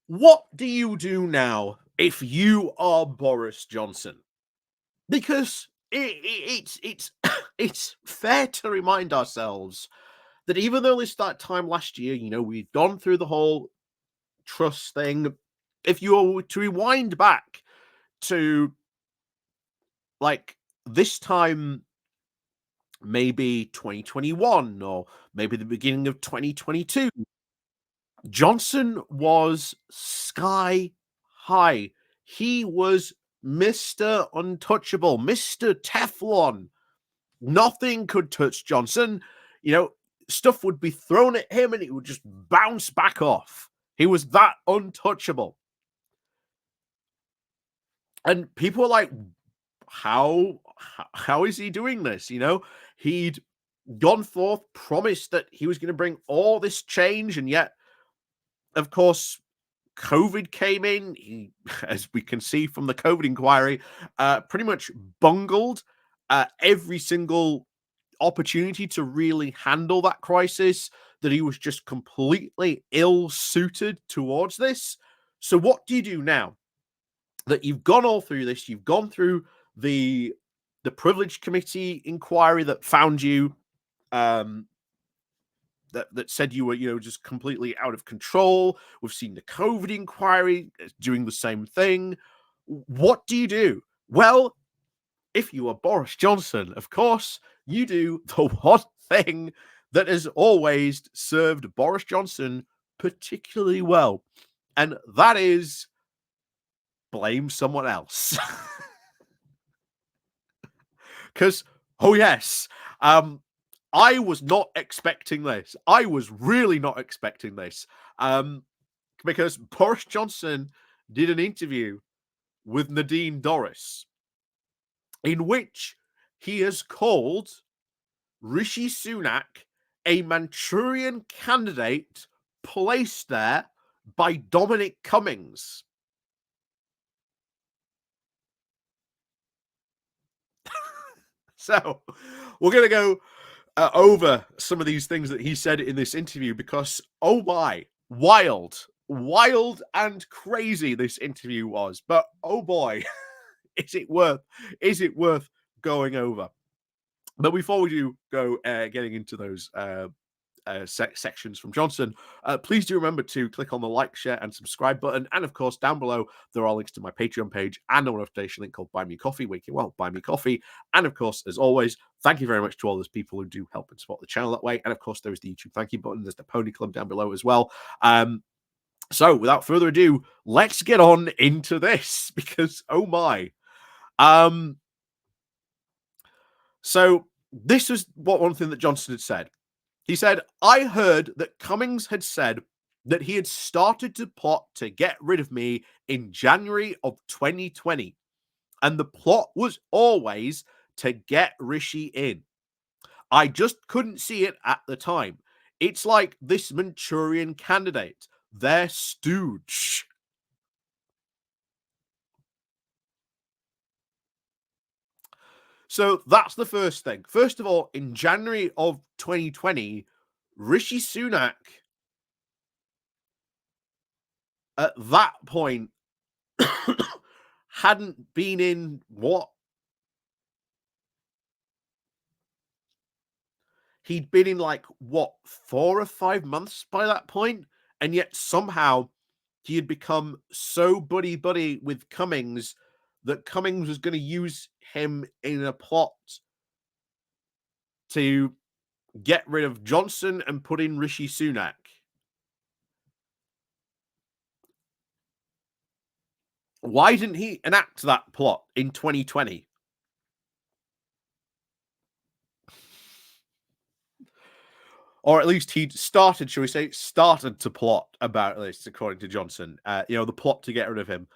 What do you do now if you are Boris Johnson? Because it's it's fair to remind ourselves that even though this that time last year, we've gone through the whole trust thing. If you were to rewind back to like this time, maybe 2021 or maybe the beginning of 2022, Johnson was sky high. He was Mr. Untouchable, Mr. Teflon. Nothing could touch Johnson. Stuff would be thrown at him and it would just bounce back off. He was that untouchable. And people are like, how is he doing this? He'd gone forth, promised that he was going to bring all this change, and yet, of course, COVID came in. He, as we can see from the COVID inquiry, pretty much bungled every single opportunity to really handle that crisis, that he was just completely ill-suited towards this. So what do you do now that you've gone all through this? You've gone through the privilege committee inquiry that found you that said you were, just completely out of control. We've seen the COVID inquiry doing the same thing. What do you do? Well, if you are Boris Johnson, of course, you do the one thing that has always served Boris Johnson particularly well, and that is blame someone else. Because, oh yes, I was not expecting this. I was really not expecting this. Because Boris Johnson did an interview with Nadine Dorries in which he has called Rishi Sunak a Manchurian candidate placed there by Dominic Cummings. So we're going to go over some of these things that he said in this interview because, oh my, wild and crazy this interview was. But oh boy, is it worth going over? But before we do go getting into those sections from Johnson, please do remember to click on the like, share, and subscribe button. And of course, down below, there are links to my Patreon page and a notification link called Buy Me Coffee, where you can, buy me coffee. And of course, as always, thank you very much to all those people who do help and support the channel that way. And of course, there is the YouTube thank you button. There's the Pony Club down below as well. So without further ado, let's get on into this because, oh my. So this was one thing that Johnson had said. He said, I heard that Cummings had said that he had started to plot to get rid of me in January of 2020. And the plot was always to get Rishi in. I just couldn't see it at the time. It's like this Manchurian candidate, their stooge. So that's the first thing. First of all, in January of 2020, Rishi Sunak, at that point, hadn't been in what? He'd been in 4 or 5 months by that point, and yet somehow he had become so buddy with Cummings that Cummings was going to use him in a plot to get rid of Johnson and put in Rishi Sunak. Why didn't he enact that plot in 2020? Or at least he'd started, shall we say, to plot about this, according to Johnson. The plot to get rid of him.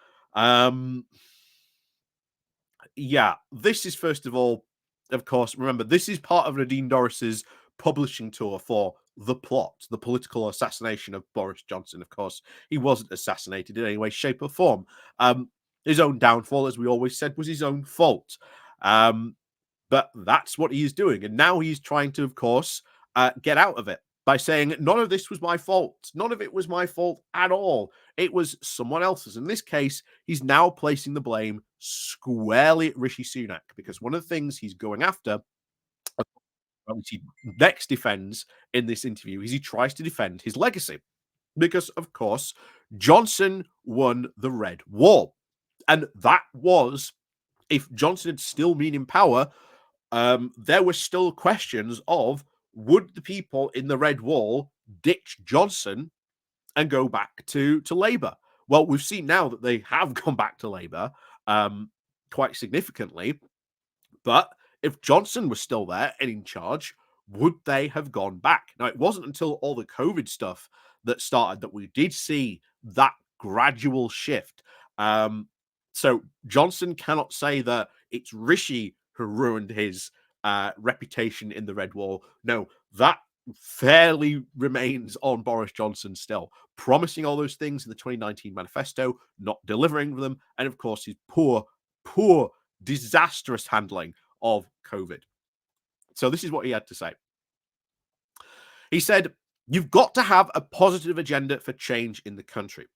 Yeah, this is, first of all, of course, remember, this is part of Nadine Dorries's publishing tour for The Plot, the political assassination of Boris Johnson. Of course, he wasn't assassinated in any way, shape, or form. His own downfall, as we always said, was his own fault. But that's what he's doing. And now he's trying to, of course, get out of it. by saying, none of this was my fault. None of it was my fault at all. It was someone else's. In this case, he's now placing the blame squarely at Rishi Sunak because one of the things he's going after, which he next defends in this interview, is he tries to defend his legacy. Because, of course, Johnson won the Red Wall. And that was, if Johnson had still been in power, there were still questions of would the people in the Red Wall ditch Johnson and go back to Labour? Well, we've seen now that they have gone back to Labour quite significantly. But if Johnson was still there and in charge, would they have gone back? Now, it wasn't until all the COVID stuff that started that we did see that gradual shift. So Johnson cannot say that it's Rishi who ruined his reputation in the Red Wall. No, that fairly remains on Boris Johnson still, promising all those things in the 2019 manifesto, not delivering them, and of course his poor, disastrous handling of COVID. So this is what he had to say. He said, "You've got to have a positive agenda for change in the country.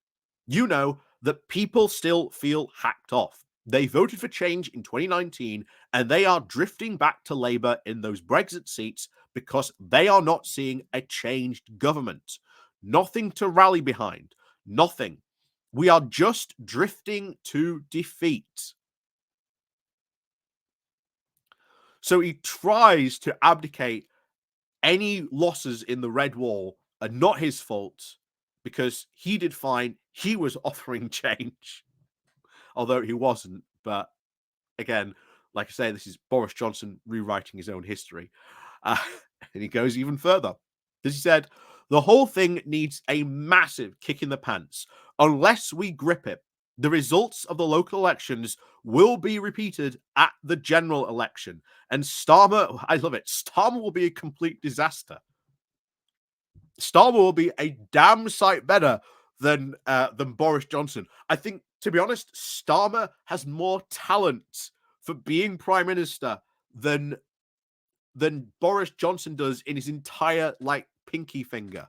You know that people still feel hacked off. They voted for change in 2019 and they are drifting back to Labour in those Brexit seats because they are not seeing a changed government. Nothing to rally behind. Nothing. We are just drifting to defeat." So he tries to abdicate any losses in the Red Wall are not his fault because he did fine. He was offering change, although he wasn't. But again, like I say, this is Boris Johnson rewriting his own history. Uh, and he goes even further. As he said, the whole thing needs a massive kick in the pants. Unless we grip it, the results of the local elections will be repeated at the general election. And Starmer, I love it, Starmer will be a complete disaster. Starmer will be a damn sight better than Boris Johnson. I think, to be honest, Starmer has more talent for being prime minister than Boris Johnson does in his entire pinky finger.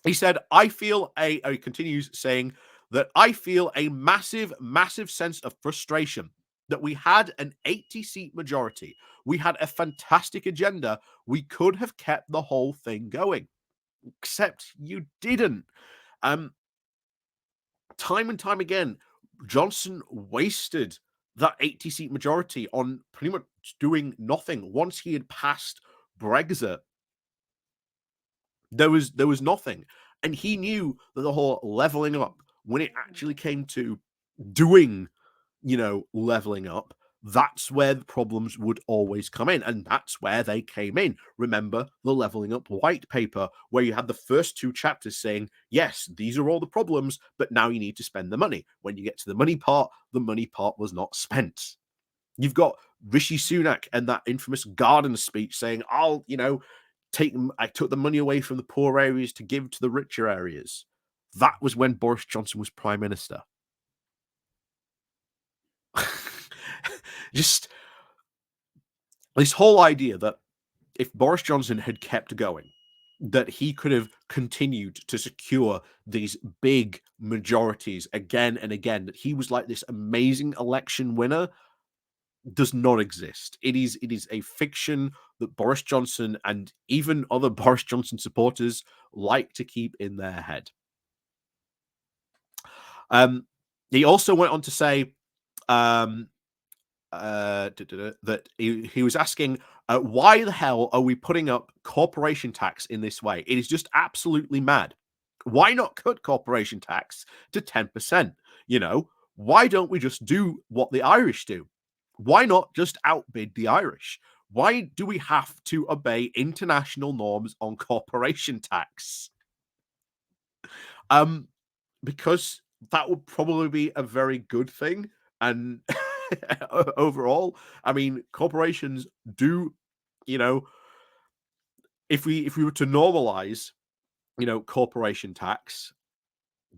He said, he continues saying that I feel a massive, massive sense of frustration that we had an 80-seat majority. We had a fantastic agenda. We could have kept the whole thing going, except you didn't. Time and time again, Johnson wasted that 80-seat majority on pretty much doing nothing. Once he had passed Brexit, there was nothing. And he knew that the whole leveling up, when it actually came to doing, leveling up, that's where the problems would always come in. And that's where they came in. Remember the leveling up white paper, where you had the first two chapters saying, yes, these are all the problems, but now you need to spend the money. When you get to the money part was not spent. You've got Rishi Sunak and that infamous garden speech saying, I took the money away from the poor areas to give to the richer areas. That was when Boris Johnson was prime minister. Just this whole idea that if Boris Johnson had kept going, that he could have continued to secure these big majorities again and again, that he was like this amazing election winner, does not exist. It is a fiction that Boris Johnson and even other Boris Johnson supporters like to keep in their head. He also went on to say that he was asking, why the hell are we putting up corporation tax in this way? It is just absolutely mad. Why not cut corporation tax to 10%? Why don't we just do what the Irish do? Why not just outbid the Irish? Why do we have to obey international norms on corporation tax? Because that would probably be a very good thing. And overall, I mean, corporations do, if we were to normalize, corporation tax,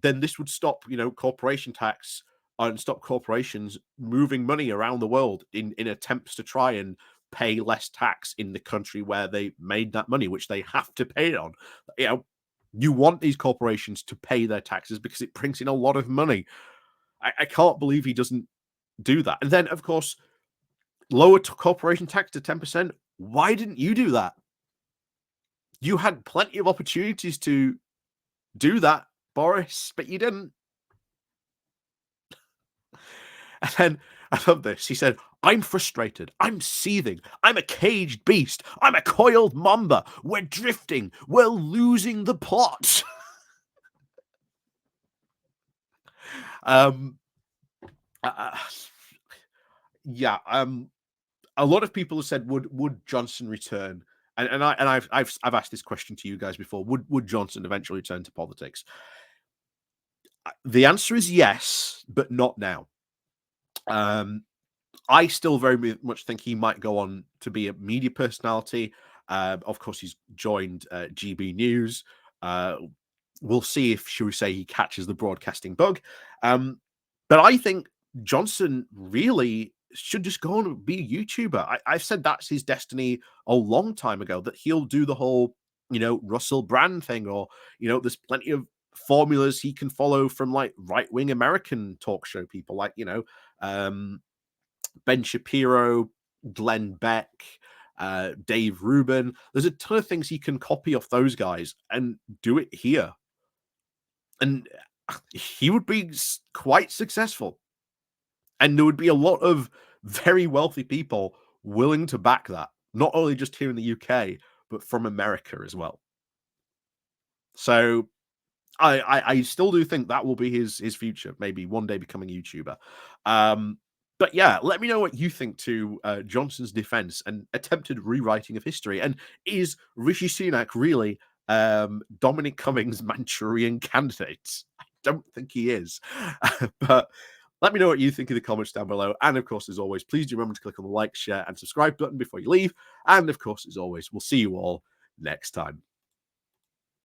then this would stop, corporation tax and stop corporations moving money around the world in attempts to try and pay less tax in the country where they made that money, which they have to pay it on. You know, you want these corporations to pay their taxes because it brings in a lot of money. I can't believe he doesn't do that. And then, of course, lower corporation tax to 10%. Why didn't you do that? You had plenty of opportunities to do that, Boris, but you didn't. And then I love this. He said, I'm frustrated. I'm seething. I'm a caged beast. I'm a coiled mamba. We're drifting. We're losing the plot. um, uh, yeah. A lot of people have said, would Johnson return? And I've asked this question to you guys before. Would Johnson eventually return to politics? The answer is yes, but not now. I still very much think he might go on to be a media personality. Of course, he's joined GB News. We'll see if, shall we say, he catches the broadcasting bug. But I think Johnson really should just go on and be a YouTuber. I've said that's his destiny a long time ago, that he'll do the whole, Russell Brand thing, or, there's plenty of formulas he can follow from like right-wing American talk show people like, Ben Shapiro, Glenn Beck, Dave Rubin. There's a ton of things he can copy off those guys and do it here. And he would be quite successful. And there would be a lot of very wealthy people willing to back that, not only just here in the UK, but from America as well. So I still do think that will be his future, maybe one day becoming a YouTuber. But yeah, let me know what you think to Johnson's defense and attempted rewriting of history. And is Rishi Sunak really Dominic Cummings' Manchurian candidate? I don't think he is. But let me know what you think in the comments down below. And of course, as always, please do remember to click on the like, share, and subscribe button before you leave. And of course, as always, we'll see you all next time.